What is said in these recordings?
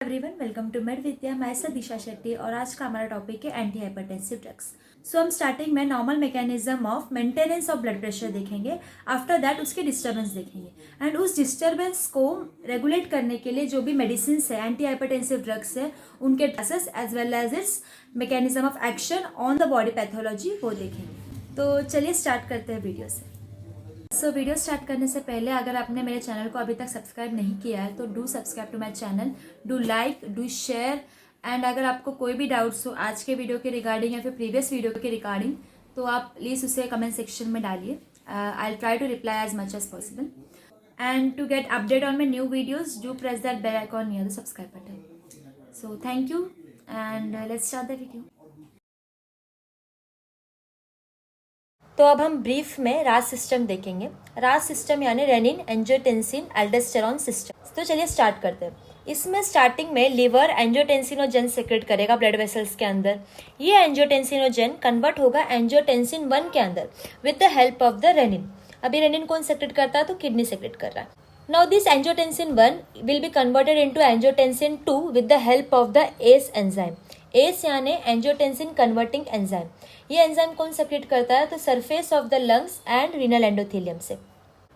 Everyone, welcome to made विद्या। मैं दिशा शेट्टी और आज का हमारा टॉपिक है एंटी हाइपरटेंसिव ड्रग्स। सो हम स्टार्टिंग में normal mechanism of maintenance of blood pressure देखेंगे। आफ्टर दैट उसके डिस्टर्बेंस देखेंगे एंड उस डिस्टर्बेंस को रेगुलेट करने के लिए जो भी मेडिसिन है, एंटी हाइपरटेंसिव ड्रग्स है, उनके classes as well as its mechanism of action on the body pathology वो देखेंगे। तो चलिए स्टार्ट करते हैं वीडियो से। वीडियो स्टार्ट करने से पहले अगर आपने मेरे चैनल को अभी तक सब्सक्राइब नहीं किया है तो do subscribe to my channel, do like, do share. And अगर आपको कोई भी डाउट्स हो आज के वीडियो के रिगार्डिंग या फिर प्रीवियस वीडियो के रिगार्डिंग तो आप प्लीज़ उसे कमेंट सेक्शन में डालिए। I try to reply as much as possible. And to get update on my new videos do press that bell icon near the subscribe button. So thank you and let's start the video. तो अब हम brief में RAAS system देखेंगे। RAAS system यानी renin, angiotensin, aldosterone system. तो चलिए start करते हैं। इसमें स्टार्टिंग में लिवर एंजियोटेंसिनोजन सेक्रेट करेगा ब्लड वेसल्स के अंदर। ये एंजियोटेंसिनोजन कन्वर्ट होगा एंजियोटेंसिन 1 के अंदर with the help of the renin. अभी रेनिन कौन सेक्रेट करता है? तो किडनी सेक्रेट कर रहा है। Now this angiotensin 1 will be converted into angiotensin 2 with the help of the ACE enzyme. ACE यानी एंजियोटेंसिन कन्वर्टिंग एंजाइम। ये एंजाइम कौन सेक्रेट करता है? तो surface of the lungs and renal endothelium से।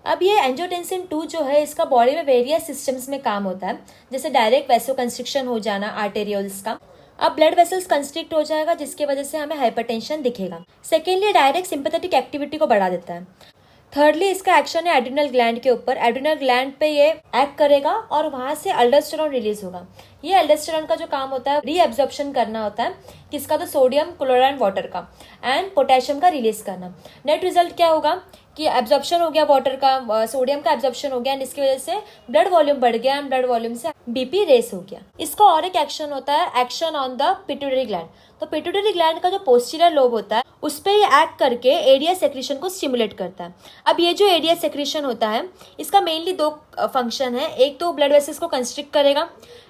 अब ये एंजियोटेंसिन 2 जो है इसका बॉडी में वेरियस सिस्टम्स में काम होता है, जैसे डायरेक्ट वैसोकंस्ट्रिक्शन हो जाना आर्टेरियोल्स का। अब ब्लड वेसल्स कंस्ट्रिक्ट हो जाएगा जिसकी वजह से हमें हाइपरटेंशन दिखेगा। सेकेंडली डायरेक्ट सिंपैथेटिक एक्टिविटी को बढ़ा देता है। थर्डली इसका एक्शन है एड्रिनल ग्लैंड के ऊपर। एड्रिनल ग्लैंड पे ये एक्ट करेगा और वहां से अल्डोस्टेरॉन रिलीज होगा। ये अल्डोस्टेरॉन का जो काम होता है रीएब्जॉर्प्शन करना होता है किसका? तो सोडियम क्लोराइड वाटर का एंड पोटेशियम का रिलीज करना। नेट रिजल्ट क्या होगा कि एब्जॉर्प्शन हो गया वाटर का, सोडियम का एब्जॉर्प्शन हो गया एंड इसकी वजह से ब्लड वॉल्यूम बढ़ गया एंड ब्लड वॉल्यूम से बीपी रेस हो गया। इसका और एक एक्शन होता है action on the pituitary gland. तो पिट्यूटरी ग्लैंड का जो पोस्टीरियर लोब होता है उस पे ये एक्ट करके एडीएस सेक्रेशन को स्टिमुलेट करता है। अब ये जो एडीएस सेक्रेशन होता है इसका मेनली 2 फंक्शन है। एक तो ब्लड वेसल्स को कंस्ट्रिक्ट करेगा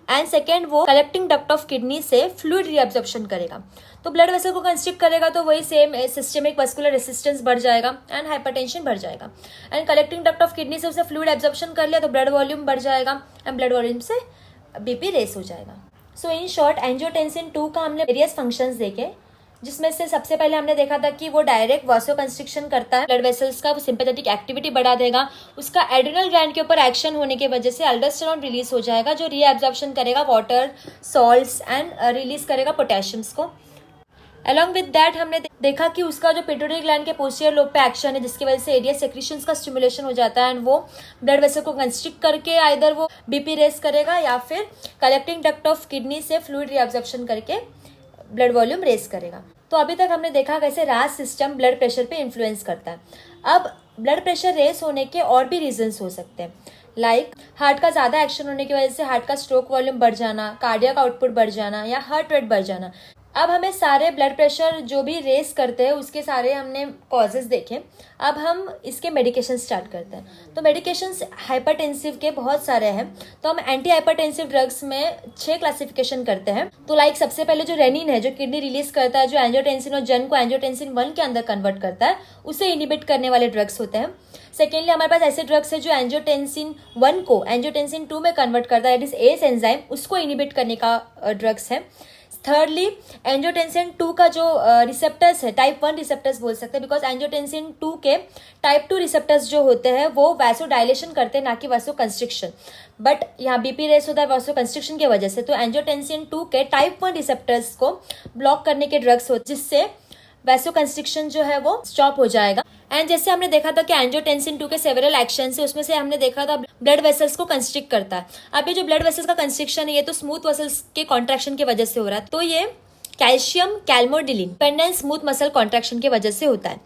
एंड सेकेंड वो कलेक्टिंग डक्ट ऑफ किडनी से फ्लूइड रीअब्जॉर्प्शन करेगा। तो ब्लड वेसल को कंस्ट्रिक्ट करेगा तो वही सेम सिस्टेमिक वस्कुलर रेसिस्टेंस बढ़ जाएगा एंड हाइपरटेंशन बढ़ जाएगा। And collecting duct of kidney से उसे फ्लूइड एब्जॉर्प्शन कर लिया तो ब्लड वॉल्यूम बढ़ जाएगा एंड ब्लड वॉल्यूम से बीपी रेस हो जाएगा। सो इन शॉर्ट एंजियोटेंसिन 2 का हमने वेरियस फंक्शंस देखे, जिसमें से सबसे पहले हमने देखा था कि वो डायरेक्ट वासोकंस्ट्रिक्शन करता है ब्लड वेसल्स का, वो सिंपैथेटिक एक्टिविटी बढ़ा देगा। उसका एड्रिनल ग्लैंड के ऊपर एक्शन होने की वजह से अल्डोस्टेरॉन रिलीज हो जाएगा जो रीएब्जॉर्प्शन करेगा वाटर, सॉल्ट्स एंड रिलीज करेगा पोटेशियम्स को। अलॉन्ग विद दैट हमने देखा कि उसका जो पिट्यूटरी ग्लैंड के पोस्टीरियर लोब पे एक्शन है जिसकी वजह से एडीएस सेक्रेशंस का स्टिमुलेशन हो जाता है एंड वो ब्लड वेसल को कंस्ट्रिक्ट करके आइदर वो बीपी रेस करेगा या फिर कलेक्टिंग डक्ट ऑफ किडनी से फ्लूइड रीअब्जॉर्प्शन करके ब्लड वॉल्यूम रेस करेगा। तो अभी तक हमने देखा कैसे राज सिस्टम ब्लड प्रेशर पे इन्फ्लुएंस करता है। अब ब्लड प्रेशर रेस होने के और भी रीजंस हो सकते हैं, लाइक हार्ट का ज्यादा एक्शन होने की वजह से हार्ट का स्ट्रोक वॉल्यूम बढ़ जाना, कार्डियक आउटपुट बढ़ जाना या हार्ट रेट बढ़ जाना। अब हमें सारे ब्लड प्रेशर जो भी रेस करते हैं उसके सारे हमने कॉजेज देखे। अब हम इसके मेडिकेशन स्टार्ट करते हैं। तो मेडिकेशंस हाइपरटेंसिव के बहुत सारे हैं, तो हम एंटी हाइपरटेंसिव ड्रग्स में 6 क्लासिफिकेशन करते हैं। तो लाइक सबसे पहले जो रेनिन है जो किडनी रिलीज करता है, जो एंजियोटेंसिनोजन को एंजियोटेंसिन 1 के अंदर कन्वर्ट करता है, उसे इनिबिट करने वाले ड्रग्स होते हैं। सेकेंडली हमारे पास ऐसे ड्रग्स है जो एंजियोटेंसिन 1 को एंजियोटेंसिन 2 में कन्वर्ट करता है, इट इज एस एंजाइम, उसको इनिबिट करने का ड्रग्स है। थर्डली एंजियोटेंसिन 2 का जो रिसेप्टर्स है, टाइप 1 रिसेप्टर्स बोल सकते हैं, बिकॉज एंजियोटेंसिन 2 के टाइप 2 रिसेप्टर्स जो होते हैं वो वैसो डायलेशन करते हैं ना कि वैसो कंस्ट्रिक्शन, बट यहाँ बीपी रेस होता है वैसो कंस्ट्रिक्शन की वजह से। तो एंजियोटेंसिन 2 के टाइप 1 रिसेप्टर्स को ब्लॉक करने के ड्रग्स होते हैं जिससे वैसो कंस्ट्रिक्शन जो है वो स्टॉप हो जाएगा। एंड जैसे हमने देखा था कि एंजियोटेंसिन 2 के सेवरल एक्शन है, उसमें से हमने देखा था ब्लड वेसल्स को कंस्ट्रिक्ट करता है। अब ये जो ब्लड वेसल्स का कंस्ट्रिक्शन है ये तो स्मूथ वेसल्स के कॉन्ट्रैक्शन की वजह से हो रहा है, तो ये calcium calmodulin dependent smooth muscle contraction की वजह से होता है,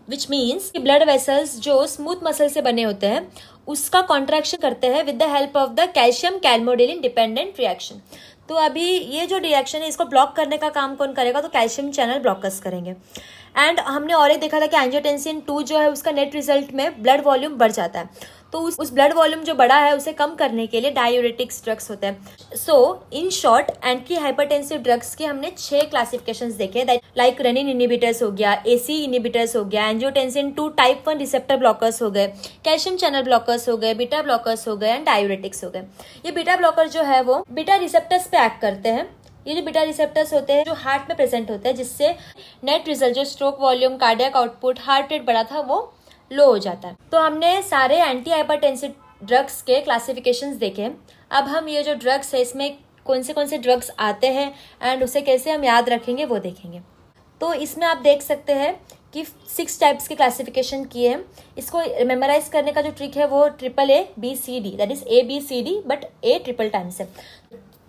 विच मीन्स कि ब्लड वेसल्स जो स्मूथ मसल से बने होते हैं उसका कॉन्ट्रैक्शन करते हैं with the help of the calcium calmodulin dependent reaction. तो अभी ये जो रिएक्शन है इसको ब्लॉक करने का काम कौन करेगा? तो कैल्शियम चैनल ब्लॉकर्स करेंगे। एंड हमने और एक देखा था कि एंजियोटेंसिन 2 जो है उसका नेट रिजल्ट में ब्लड वॉल्यूम बढ़ जाता है। तो उस ब्लड वॉल्यूम जो बड़ा है उसे कम करने के लिए डायूरेटिक्स ड्रग्स होते हैं। So in short anti hypertensive drugs के हमने 6 क्लासिफिकेशंस देखे, लाइक रेनिन इनिबिटर्स हो गया, एसी इनिबिटर्स हो गया, एंजियोटेंसिन 2 टाइप 1 रिसेप्टर ब्लॉकर्स हो गए, कैल्शियम चैनल ब्लॉकर्स हो गए, बीटा ब्लॉकर्स हो गए एंड डायूरेटिक्स हो गए। ये बीटा ब्लॉकर जो है वो बीटा रिसेप्टर्स पे एक्ट करते हैं। ये जो बीटा रिसेप्टर्स होते हैं जो हार्ट में प्रेजेंट होते हैं, जिससे नेट रिजल्ट जो stroke volume, cardiac output, heart rate बढ़ा था वो लो हो जाता है। तो हमने सारे एंटी हाइपरटेंसिव ड्रग्स के क्लासिफिकेशंस देखे। अब हम ये जो ड्रग्स है इसमें कौन से ड्रग्स आते हैं एंड उसे कैसे हम याद रखेंगे वो देखेंगे। तो इसमें आप देख सकते हैं कि 6 टाइप्स के क्लासिफिकेशन किए हैं। इसको मेमोराइज करने का जो ट्रिक है वो AABCD, that is ABCD but A triple times है।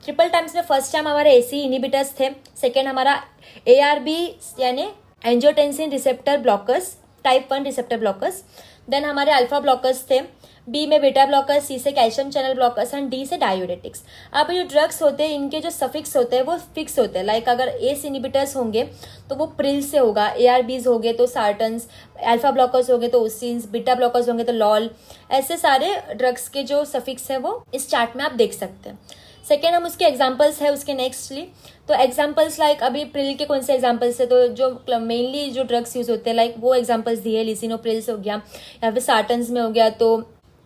ट्रिपल टाइम्स में फर्स्ट टाइम हमारे एसी इनिबिटर्स थे, सेकेंड हमारा ARB यानी angiotensin receptor blockers, type 1 receptor blockers, then हमारे अल्फा ब्लॉकर्स थे, बी में बीटा ब्लॉकर्स, सी से calcium channel blockers and D से डायूरेटिक्स। अब जो ड्रग्स होते हैं इनके जो सफिक्स होते हैं वो फिक्स होते हैं, लाइक अगर एस इनिबिटर्स होंगे तो वो प्रिल से होगा, ARBs हो गए तो सार्टन्स, अल्फा ब्लॉकर्स हो गए तो ओसिन्स, बीटा ब्लॉकर्स होंगे तो लॉल। ऐसे सारे ड्रग्स के जो सफिक्स है वो इस चार्ट में आप देख सकते हैं। सेकेंड हम उसके एग्जाम्पल्स है उसके नेक्स्टली, तो एग्जाम्पल्स लाइक अभी प्रिल के कौन से एग्जाम्पल्स है, तो जो मेनली जो ड्रग्स यूज होते हैं लाइक वो एग्जाम्पल्स दिए, लिसिनोप्रिल्स हो गया, या फिर सार्टन्स में हो गया तो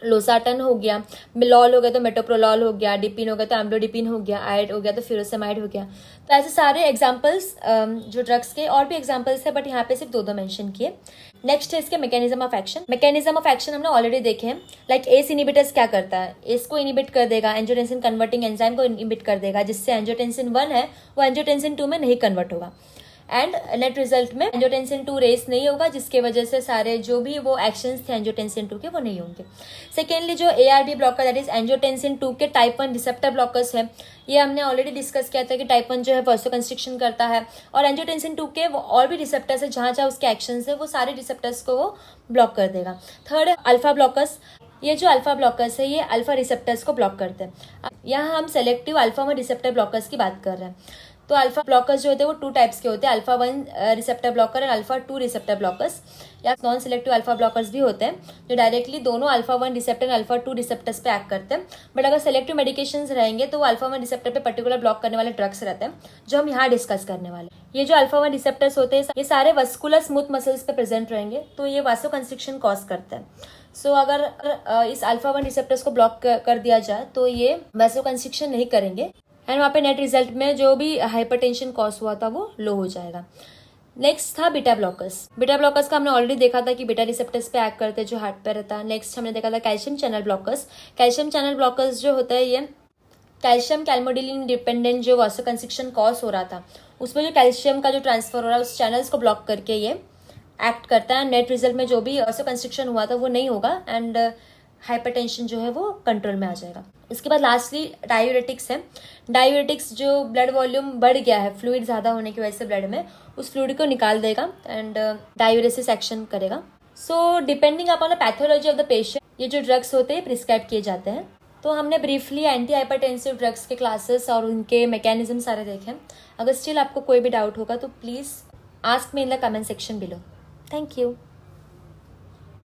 लोसाटन हो गया, मिलॉल हो गया तो मेटोप्रोलॉल हो गया, डिपिन हो गया तो एम्लोडिपिन हो गया, आइड हो गया तो फ्यूरोसेमाइड हो गया। तो ऐसे सारे एग्जाम्पल्स जो ड्रग्स के, और भी एग्जाम्पल्स है बट यहाँ पे सिर्फ 2 मेंशन किए। नेक्स्ट है इसके mechanism of action. Mechanism of action हमने ऑलरेडी देखे हैं, लाइक एस इनिबिटर्स क्या करता है, एस को इनिबिट कर देगा, एंजियोटेंसिन कन्वर्टिंग एंजाइम को इनिबिट कर देगा, जिससे एंजियोटेंसिन 1 है वो एंजियोटेंसिन 2 में नहीं कन्वर्ट होगा एंड नेट रिजल्ट में एंजियोटेंसिन 2 रेस नहीं होगा, जिसके वजह से सारे जो भी वो एक्शंस थे एंजियोटेंसिन 2 के वो नहीं होंगे। सेकेंडली जो ARB blocker that is angiotensin 2 के टाइप 1 रिसेप्टर ब्लॉकर्स है, ये हमने ऑलरेडी डिस्कस किया था कि टाइप 1 जो है वासोकंस्ट्रिक्शन करता है, और एंजियोटेंसिन 2 के वो और भी रिसेप्टर्स है जहाँ जहाँ उसके एक्शंस है वो सारे रिसेप्टर्स को वो ब्लॉक कर देगा। थर्ड अल्फा ब्लॉकर्स, ये जो अल्फा ब्लॉकर्स है ये अल्फा रिसेप्टर्स को ब्लॉक करते हैं। यहाँ हम सेलेक्टिव अल्फा 1 रिसेप्टर ब्लॉकर्स की बात कर रहे हैं। तो अल्फा ब्लॉकर्स जो होते हैं वो 2 टाइप्स के होते हैं, alpha 1 receptor blocker and alpha 2 receptor blockers, या नॉन सिलेक्टिव अल्फा ब्लॉकर्स भी होते हैं जो डायरेक्टली दोनों alpha 1 receptor and alpha 2 receptors पे एक्ट करते हैं। बट अगर सेलेक्टिव मेडिकेशंस रहेंगे तो वो अल्फा 1 रिसेप्टर पे पर्टिकुलर ब्लॉक करने वाले ड्रग्स रहते हैं जो हम यहाँ डिस्कस करने वाले। ये जो अल्फा 1 रिसेप्टर्स होते हैं ये सारे वस्कुलर स्मूथ मसल्स पे प्रेजेंट रहेंगे, तो ये वासोकंस्ट्रिक्शन कॉज करते हैं। सो अगर इस अल्फा 1 रिसेप्टर्स को ब्लॉक कर दिया जाए तो ये वासोकंस्ट्रिक्शन नहीं करेंगे एंड वहाँ पे नेट रिजल्ट में जो भी हाइपरटेंशन कॉज हुआ था वो लो हो जाएगा। नेक्स्ट था बीटा ब्लॉकर्स। बीटा ब्लॉकर्स का हमने ऑलरेडी देखा था कि बीटा रिसेप्टर्स पे एक्ट करते हैं जो हार्ट पे रहता है। नेक्स्ट हमने देखा था calcium channel blockers. Calcium channel blockers जो होता है ये कैल्शियम कैल्मोडिलिन डिपेंडेंट जो वासोकंस्ट्रिक्शन कॉज हो रहा था उसमें जो कैल्शियम का जो ट्रांसफर हो रहा है उस चैनल्स को ब्लॉक करके ये एक्ट करता है। नेट रिजल्ट में जो भी वासोकंस्ट्रिक्शन हुआ था वो नहीं होगा एंड हाइपरटेंशन जो है वो कंट्रोल में आ जाएगा। इसके बाद लास्टली डायूरेटिक्स है। डायूरेटिक्स जो ब्लड वॉल्यूम बढ़ गया है फ्लूइड ज़्यादा होने की वजह से ब्लड में, उस फ्लूइड को निकाल देगा एंड डायूरेसिस एक्शन करेगा। So depending upon the pathology of the patient ये जो ड्रग्स होते हैं प्रिस्क्राइब किए जाते हैं। तो हमने ब्रीफली एंटी हाइपरटेंसिव ड्रग्स के क्लासेस और उनके मैकेनिज्म सारे देखे। अगर स्टिल आपको कोई भी डाउट होगा तो please ask me in the comment section below. Thank you.